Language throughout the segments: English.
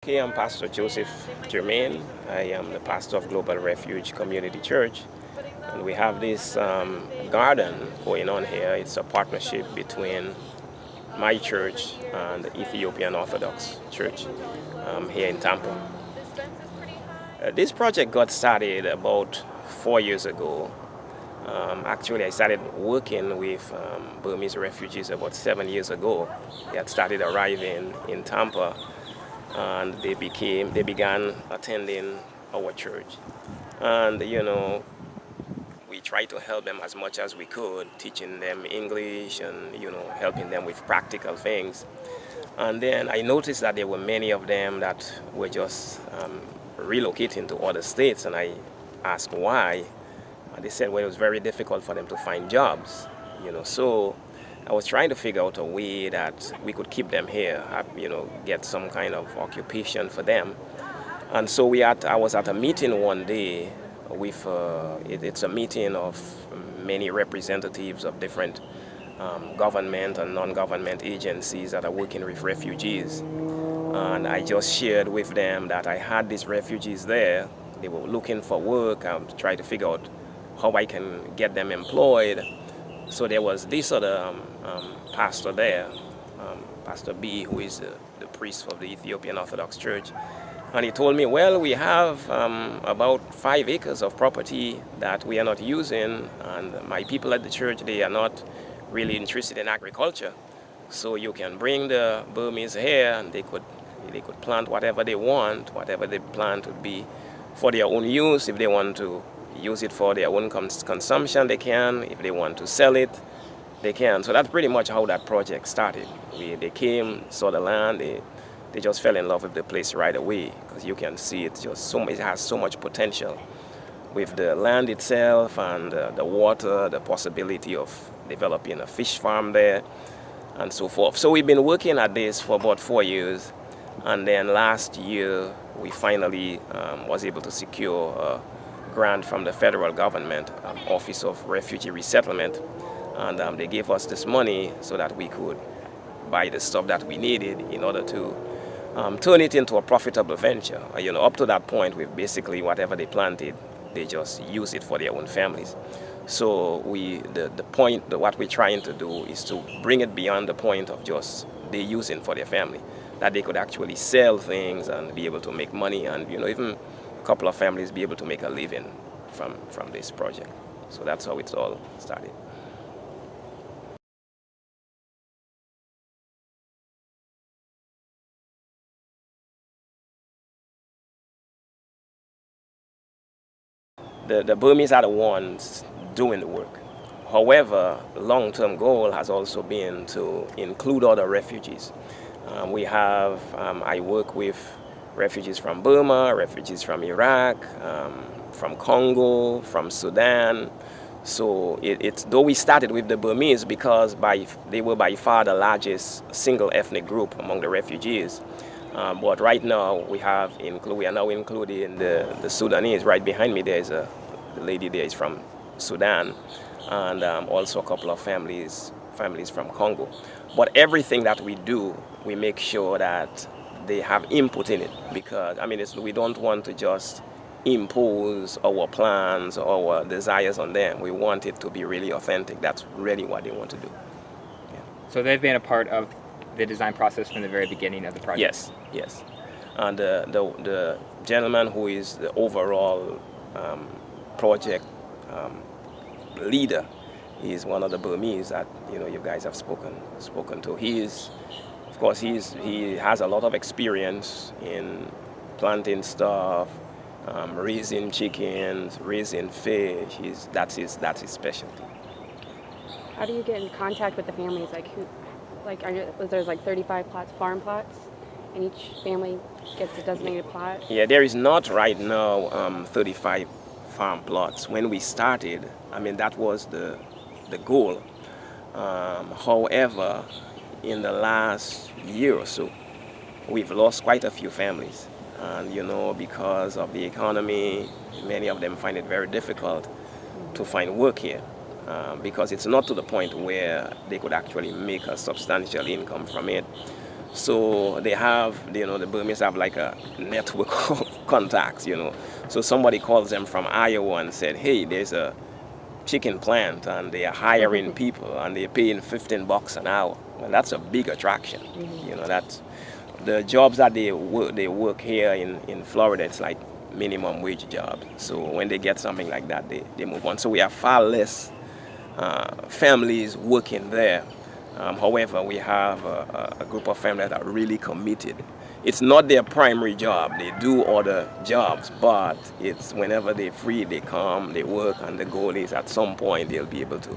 Okay, I'm Pastor Joseph Germaine. I am the pastor of Global Refuge Community Church. And we have this garden going on here. It's a partnership between my church and the Ethiopian Orthodox Church here in Tampa. This project got started about 4 years ago. Actually, I started working with Burmese refugees about 7 years ago. They had started arriving in Tampa, and they began attending our church. And we tried to help them as much as we could, teaching them English and helping them with practical things. And then I noticed that there were many of them that were just relocating to other states, and I asked why. They said, well, it was very difficult for them to find jobs, So I was trying to figure out a way that we could keep them here, get some kind of occupation for them. And so I was at a meeting one day with, it's a meeting of many representatives of different government and non-government agencies that are working with refugees. And I just shared with them that I had these refugees there. They were looking for work. I tried to figure out how I can get them employed. So there was this other pastor there, Pastor B, who is the priest of the Ethiopian Orthodox Church. And he told me, well, we have about 5 acres of property that we are not using, and my people at the church, they are not really interested in agriculture. So you can bring the Burmese here, and they could plant whatever they want, whatever they plant would be for their own use. If they want to use it for their own consumption, they can. If they want to sell it, they can. So that's pretty much how that project started. They came, saw the land, they just fell in love with the place right away, because you can see it has so much potential with the land itself and the water, the possibility of developing a fish farm there and so forth. So we've been working at this for about 4 years, and then last year we finally was able to secure a grant from the federal government, Office of Refugee Resettlement, and they gave us this money so that we could buy the stuff that we needed in order to turn it into a profitable venture. Up to that point, with basically whatever they planted, they just use it for their own families. So what we're trying to do is to bring it beyond the point of just they using for their family, that they could actually sell things and be able to make money, and even a couple of families be able to make a living from this project. So that's how it's all started. The Burmese are the ones doing the work. However, the long-term goal has also been to include other refugees. I work with refugees from Burma, refugees from Iraq, from Congo, from Sudan. So though we started with the Burmese because they were by far the largest single ethnic group among the refugees. But right now we are now including the Sudanese. Right behind me, there's the lady there is from Sudan, and also a couple of families from Congo. But everything that we do, we make sure that they have input in it, because we don't want to just impose our plans or our desires on them. We want it to be really authentic. That's really what they want to do. Yeah. So they've been a part of the design process from the very beginning of the project? Yes. And the gentleman who is the overall project leader is one of the Burmese that you guys have spoken to. He has a lot of experience in planting stuff, raising chickens, raising fish. That's his specialty. How do you get in contact with the families? There's 35 farm plots, and each family gets a designated plot? Yeah, there is not right now 35 farm plots. When we started, that was the goal. However, in the last year or so, we've lost quite a few families. And because of the economy, many of them find it very difficult to find work here. Because it's not to the point where they could actually make a substantial income from it. So they have, the Burmese have like a network of contacts, So somebody calls them from Iowa and said, hey, there's a chicken plant and they are hiring people and they're paying $15 an hour. Well, that's a big attraction. That's the jobs that they work here in Florida. It's like minimum wage jobs. So when they get something like that, they move on. So we have far less families working there. However, we have a group of families that are really committed. It's not their primary job. They do other jobs, but it's whenever they're free, they come, they work, and the goal is at some point they'll be able to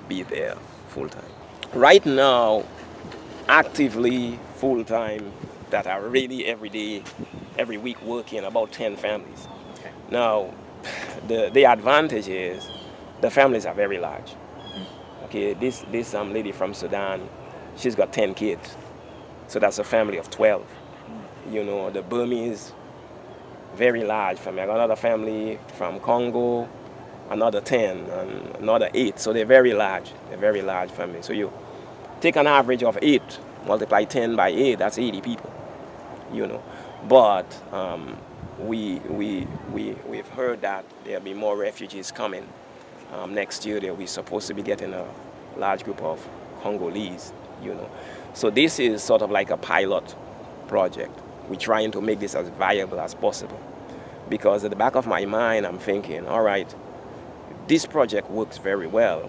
be there full time. Right now, actively full time that are really every day, every week working, about 10 families. Okay. Now, the advantage is the families are very large. Okay, this lady from Sudan, she's got 10 kids, so that's a family of 12. The Burmese, very large family. I got another family from Congo, another 10, and another 8. So they're very large. They're very large family. So you take an average of 8, multiply 10 by 8, that's 80 people. But we've heard that there'll be more refugees coming. Next year we're supposed to be getting a large group of Congolese, So this is sort of like a pilot project. We're trying to make this as viable as possible. Because at the back of my mind, I'm thinking, all right, this project works very well.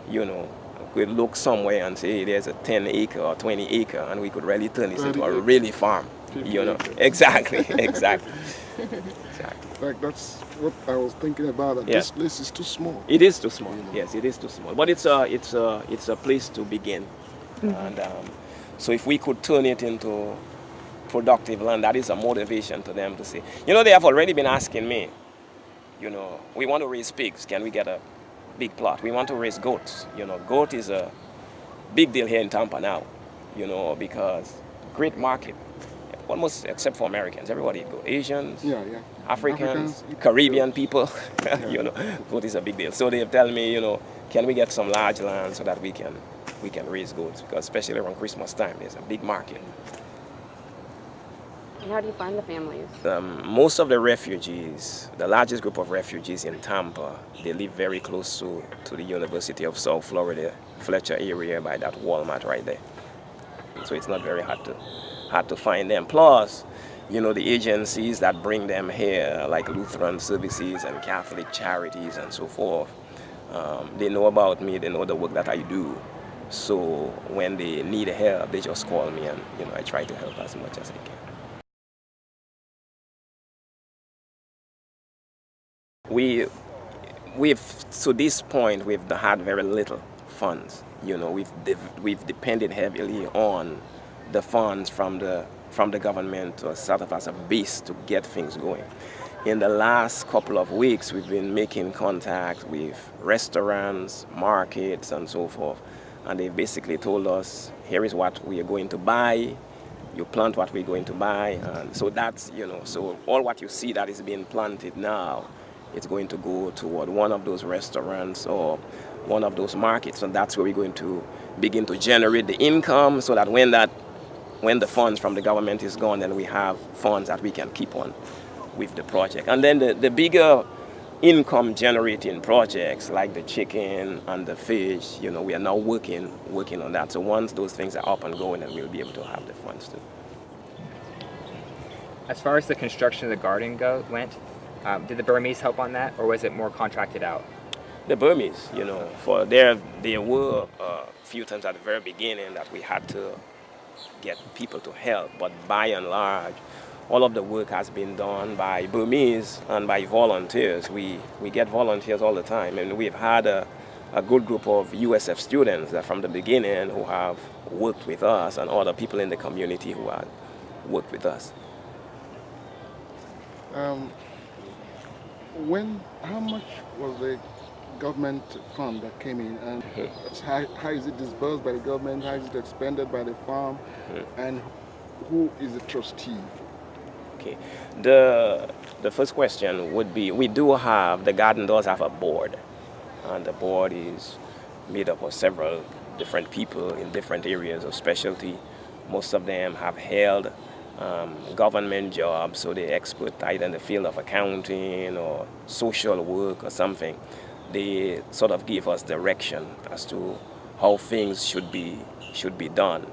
We could look somewhere and say, hey, there's a 10-acre or 20-acre, and we could really turn this into a really farm. Exactly. Exactly. Like that's what I was thinking about. That This place is too small. It is too small. Yes, it is too small. But it's a place to begin. And so if we could turn it into productive land, that is a motivation to them to say. They have already been asking me. We want to raise pigs. Can we get a big plot? We want to raise goats. Goat is a big deal here in Tampa now. Because great market. Almost except for Americans, everybody go. Asians, Africans, Caribbean people, goat is a big deal. So they tell me, can we get some large land so that we can raise goats? Because especially around Christmas time, there's a big market. And how do you find the families? Most of the refugees, the largest group of refugees in Tampa, they live very close to the University of South Florida, Fletcher area, by that Walmart right there. So it's not very hard to find them. Plus, the agencies that bring them here, like Lutheran services and Catholic charities and so forth, they know about me, they know the work that I do. So when they need help, they just call me and, I try to help as much as I can. We've to this point, we've had very little funds. We've depended heavily on the funds from the government to sort of as a base to get things going. In the last couple of weeks, we've been making contact with restaurants, markets, and so forth. And they basically told us, here is what we are going to buy. You plant what we're going to buy. And so that's, so all what you see that is being planted now, it's going to go toward one of those restaurants or one of those markets. And that's where we're going to begin to generate the income so that when the funds from the government is gone, then we have funds that we can keep on with the project. And then the bigger income generating projects like the chicken and the fish, we are now working on that. So once those things are up and going, then we'll be able to have the funds too. As far as the construction of the garden went, did the Burmese help on that, or was it more contracted out? The Burmese, for there were a few times at the very beginning that we had to get people to help, but by and large, all of the work has been done by Burmese and by volunteers. We get volunteers all the time, and we've had a good group of USF students that from the beginning who have worked with us, and other people in the community who have worked with us. How much was the government fund that came in, and how is it disbursed by the government, how is it expended by the farm, and who is the trustee? Okay, the first question would be, the garden does have a board, and the board is made up of several different people in different areas of specialty. Most of them have held government jobs, so they're expert either in the field of accounting or social work or something. They sort of give us direction as to how things should be done.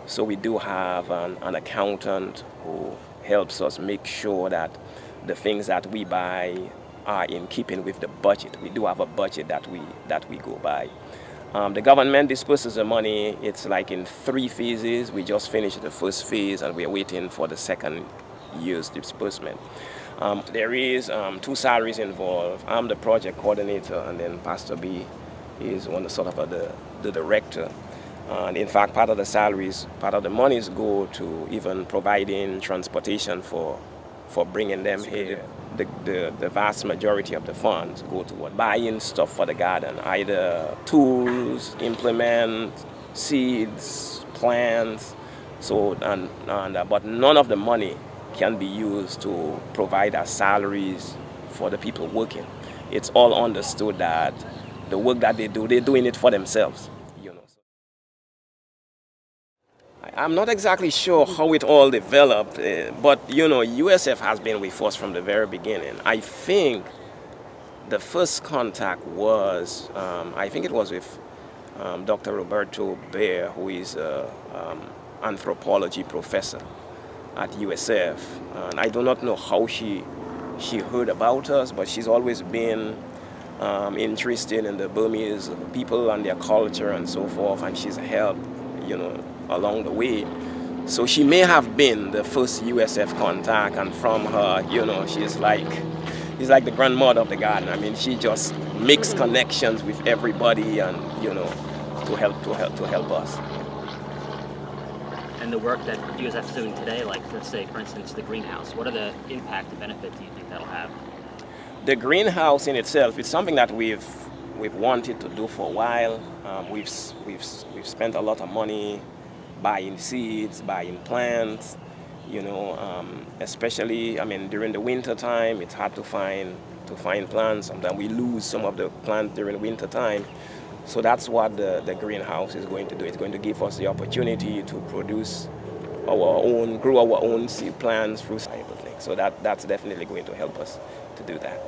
So we do have an accountant who helps us make sure that the things that we buy are in keeping with the budget. We do have a budget that we go by. The government disperses the money. It's like in 3 phases. We just finished the first phase and we're waiting for the second year's disbursement. There is 2 salaries involved. I'm the project coordinator, and then Pastor B is one sort of the director. And in fact, part of the salaries, part of the monies go to even providing transportation for bringing them here. The vast majority of the funds go toward buying stuff for the garden, either tools, implements, seeds, plants. So but none of the money can be used to provide as salaries for the people working. It's all understood that the work that they do, they're doing it for themselves. I'm not exactly sure how it all developed, but USF has been with us from the very beginning. I think the first contact was, I think it was with Dr. Roberto Bear, who is an anthropology professor at USF. And I do not know how she heard about us, but she's always been interested in the Burmese people and their culture and so forth, and she's helped, along the way. So she may have been the first USF contact, and from her, she's like the grandmother of the garden. I mean, she just makes connections with everybody, and to help us. And the work that USF is doing today, like let's say, for instance, the greenhouse, what are the impact and benefit do you think that'll have? The greenhouse in itself is something that we've wanted to do for a while. We've spent a lot of money buying seeds, buying plants, especially, during the winter time, it's hard to find plants. Sometimes we lose some of the plants during winter time. So that's what the greenhouse is going to do. It's going to give us the opportunity to produce grow our own seed plants, fruits, type of thing. So that's definitely going to help us to do that.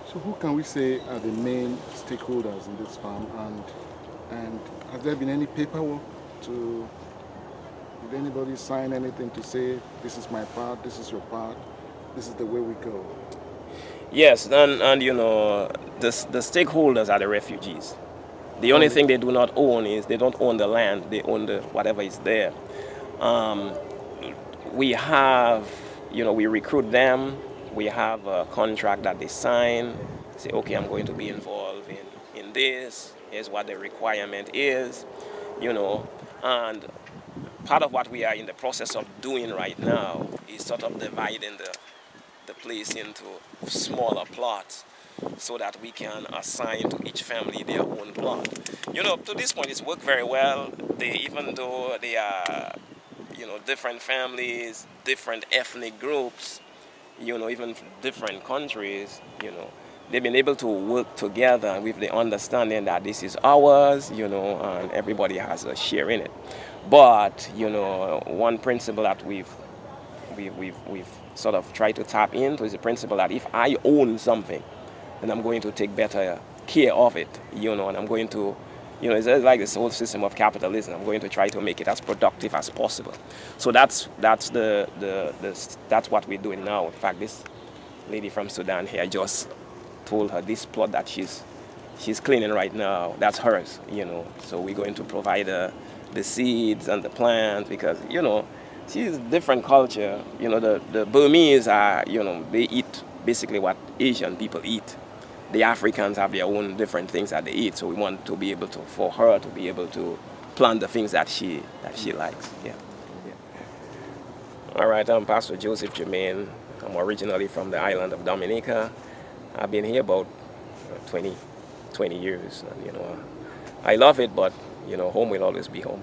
So who can we say are the main stakeholders in this farm, and has there been any paperwork did anybody sign anything to say this is my part, this is your part, this is the way we go? Yes, and the stakeholders are the refugees. The only thing they do not own is they don't own the land, they own whatever is there. We have, we recruit them, we have a contract that they sign, say, okay, I'm going to be involved in this, here's what the requirement is, and part of what we are in the process of doing right now is sort of dividing the place into smaller plots so that we can assign to each family their own plot. To this point, it's worked very well. Even though they are, different families, different ethnic groups, even different countries, they've been able to work together with the understanding that this is ours, and everybody has a share in it. But, one principle that we've sort of tried to tap into is the principle that if I own something, then I'm going to take better care of it, and I'm going to, it's like this whole system of capitalism. I'm going to try to make it as productive as possible. So that's what we're doing now. In fact, this lady from Sudan here just told her this plot that she's cleaning right now, that's hers, So we're going to provide the seeds and the plants because, she's a different culture. The Burmese are, they eat basically what Asian people eat. The Africans have their own different things that they eat, so we want to be able to, for her to be able to plant the things that she likes. Yeah. All right, I'm Pastor Joseph Germaine. I'm originally from the island of Dominica. I've been here about 20 years, and I love it, but home will always be home.